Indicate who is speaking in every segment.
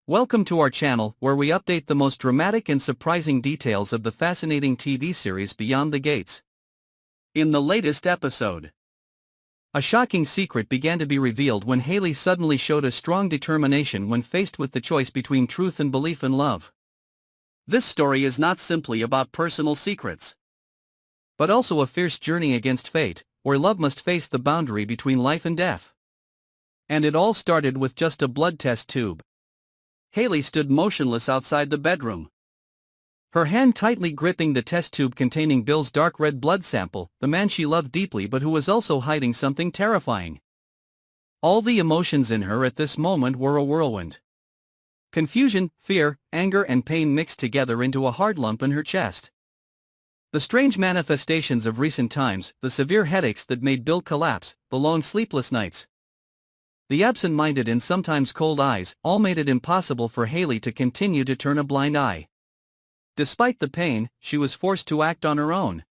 Speaker 1: Welcome to our channel, where we update the most dramatic and surprising details of the fascinating TV series Beyond the Gates. In the latest episode, a shocking secret began to be revealed when Hayley suddenly showed a strong determination when faced with the choice between truth and belief in love. This story is not simply about personal secrets, but also a fierce journey against fate, where love must face the boundary between life and death. And it all started with just a blood test tube. Hayley stood motionless outside the bedroom, her hand tightly gripping the test tube containing Bill's dark red blood sample, the man she loved deeply but who was also hiding something terrifying. All the emotions in her at this moment were a whirlwind. Confusion, fear, anger and pain mixed together into a hard lump in her chest. The strange manifestations of recent times, the severe headaches that made Bill collapse, the long sleepless nights, the absent-minded and sometimes cold eyes, all made it impossible for Hayley to continue to turn a blind eye. Despite the pain, she was forced to act on her own.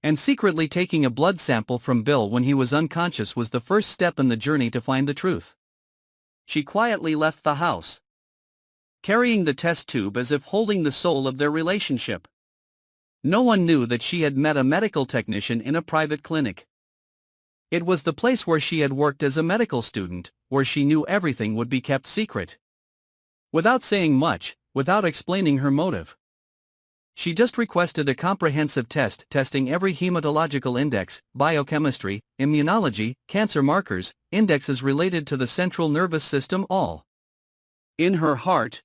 Speaker 1: And secretly taking a blood sample from Bill when he was unconscious was the first step in the journey to find the truth. She quietly left the house, carrying the test tube as if holding the soul of their relationship. No one knew that she had met a medical technician in a private clinic. It was the place where she had worked as a medical student, where she knew everything would be kept secret. Without saying much, without explaining her motive, she just requested a comprehensive test testing every hematological index, biochemistry, immunology, cancer markers, indexes related to the central nervous system, all. In her heart,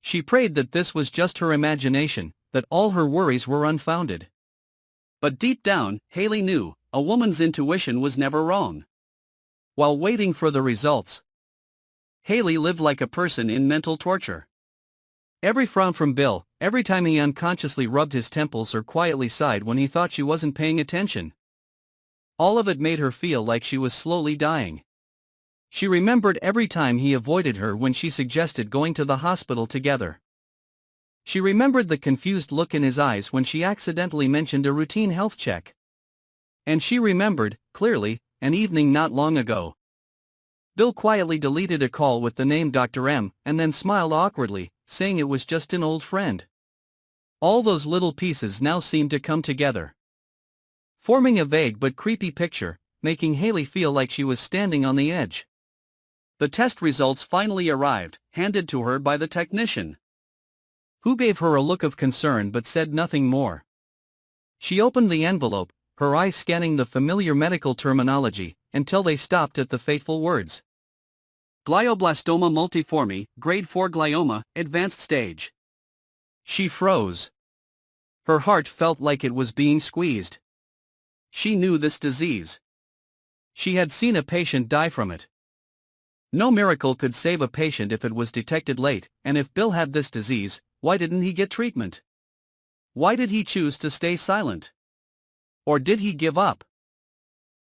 Speaker 1: she prayed that this was just her imagination, that all her worries were unfounded. But deep down, Hayley knew, a woman's intuition was never wrong. While waiting for the results, Hayley lived like a person in mental torture. Every frown from Bill, every time he unconsciously rubbed his temples or quietly sighed when he thought she wasn't paying attention, all of it made her feel like she was slowly dying. She remembered every time he avoided her when she suggested going to the hospital together. She remembered the confused look in his eyes when she accidentally mentioned a routine health check. And she remembered, clearly, an evening not long ago. Bill quietly deleted a call with the name Dr. M and then smiled awkwardly, saying it was just an old friend. All those little pieces now seemed to come together, forming a vague but creepy picture, making Hayley feel like she was standing on the edge. The test results finally arrived, handed to her by the technician, who gave her a look of concern but said nothing more. She opened the envelope, her eyes scanning the familiar medical terminology, until they stopped at the fateful words: glioblastoma multiforme, grade 4 glioma, advanced stage. She froze. Her heart felt like it was being squeezed. She knew this disease. She had seen a patient die from it. No miracle could save a patient if it was detected late, and if Bill had this disease, why didn't he get treatment? Why did he choose to stay silent? Or did he give up?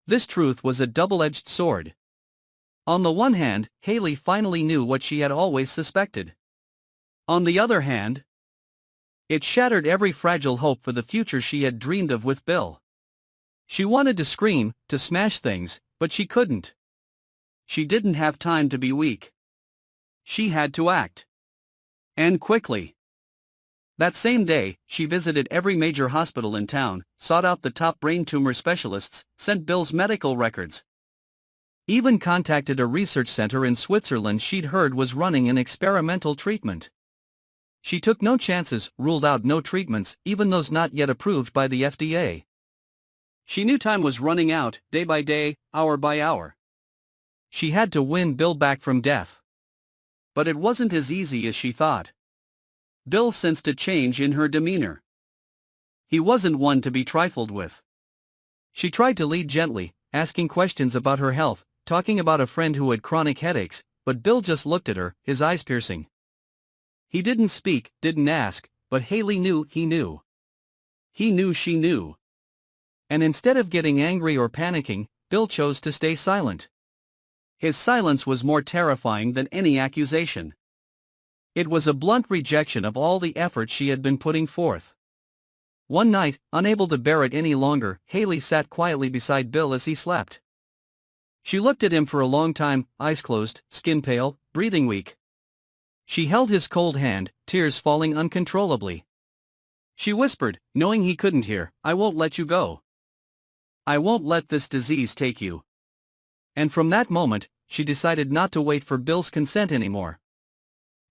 Speaker 1: This truth was a double-edged sword. On the one hand, Hayley finally knew what she had always suspected. On the other hand, it shattered every fragile hope for the future she had dreamed of with Bill. She wanted to scream, to smash things, but she couldn't. She didn't have time to be weak. She had to act. And quickly. That same day, she visited every major hospital in town, sought out the top brain tumor specialists, sent Bill's medical records, even contacted a research center in Switzerland she'd heard was running an experimental treatment. She took no chances, ruled out no treatments, even those not yet approved by the FDA. She knew time was running out, day by day, hour by hour. She had to win Bill back from death. But it wasn't as easy as she thought. Bill sensed a change in her demeanor. He wasn't one to be trifled with. She tried to lead gently, asking questions about her health, talking about a friend who had chronic headaches, but Bill just looked at her, his eyes piercing. He didn't speak, didn't ask, but Hayley knew he knew. He knew she knew. And instead of getting angry or panicking, Bill chose to stay silent. His silence was more terrifying than any accusation. It was a blunt rejection of all the effort she had been putting forth. One night, unable to bear it any longer, Hayley sat quietly beside Bill as he slept. She looked at him for a long time, eyes closed, skin pale, breathing weak. She held his cold hand, tears falling uncontrollably. She whispered, knowing he couldn't hear, "I won't let you go. I won't let this disease take you." And from that moment, she decided not to wait for Bill's consent anymore.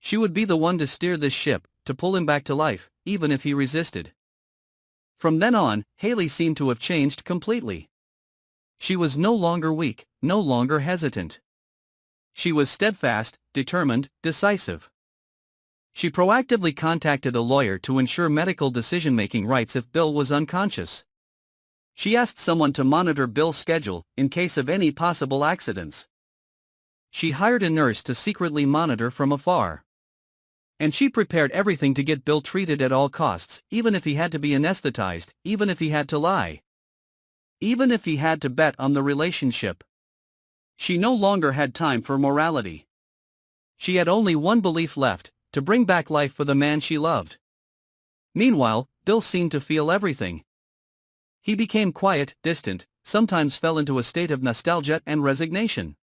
Speaker 1: She would be the one to steer this ship, to pull him back to life, even if he resisted. From then on, Hayley seemed to have changed completely. She was no longer weak, no longer hesitant. She was steadfast, determined, decisive. She proactively contacted a lawyer to ensure medical decision-making rights if Bill was unconscious. She asked someone to monitor Bill's schedule, in case of any possible accidents. She hired a nurse to secretly monitor from afar. And she prepared everything to get Bill treated at all costs, even if he had to be anesthetized, even if he had to lie. Even if he had to bet on the relationship. She no longer had time for morality. She had only one belief left, to bring back life for the man she loved. Meanwhile, Bill seemed to feel everything. He became quiet, distant, sometimes fell into a state of nostalgia and resignation.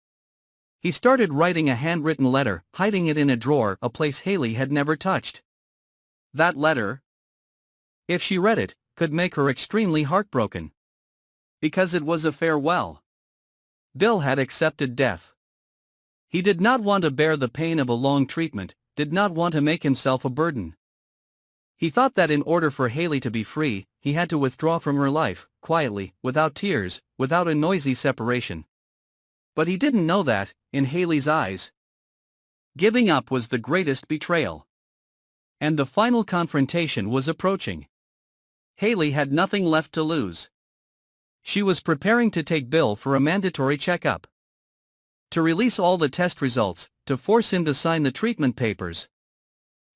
Speaker 1: He started writing a handwritten letter, hiding it in a drawer, a place Hayley had never touched. That letter, if she read it, could make her extremely heartbroken. Because it was a farewell. Bill had accepted death. He did not want to bear the pain of a long treatment, did not want to make himself a burden. He thought that in order for Hayley to be free, he had to withdraw from her life, quietly, without tears, without a noisy separation. But he didn't know that, in Hayley's eyes, giving up was the greatest betrayal. And the final confrontation was approaching. Hayley had nothing left to lose. She was preparing to take Bill for a mandatory checkup. To release all the test results, to force him to sign the treatment papers.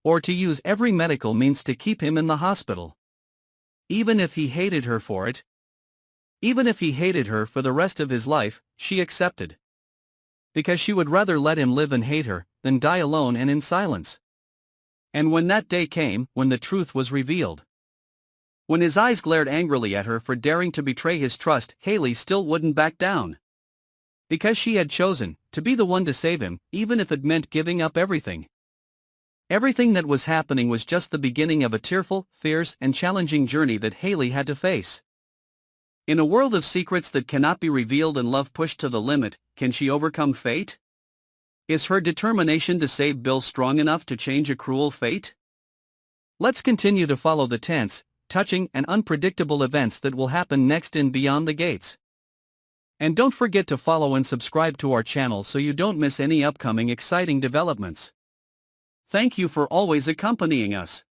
Speaker 1: Or to use every medical means to keep him in the hospital. Even if he hated her for it. Even if he hated her for the rest of his life, she accepted. Because she would rather let him live and hate her, than die alone and in silence. And when that day came, when the truth was revealed. When his eyes glared angrily at her for daring to betray his trust, Hayley still wouldn't back down. Because she had chosen to be the one to save him, even if it meant giving up everything. Everything that was happening was just the beginning of a tearful, fierce, and challenging journey that Hayley had to face. In a world of secrets that cannot be revealed and love pushed to the limit, can she overcome fate? Is her determination to save Bill strong enough to change a cruel fate? Let's continue to follow the tense, touching, and unpredictable events that will happen next in Beyond the Gates. And don't forget to follow and subscribe to our channel so you don't miss any upcoming exciting developments. Thank you for always accompanying us.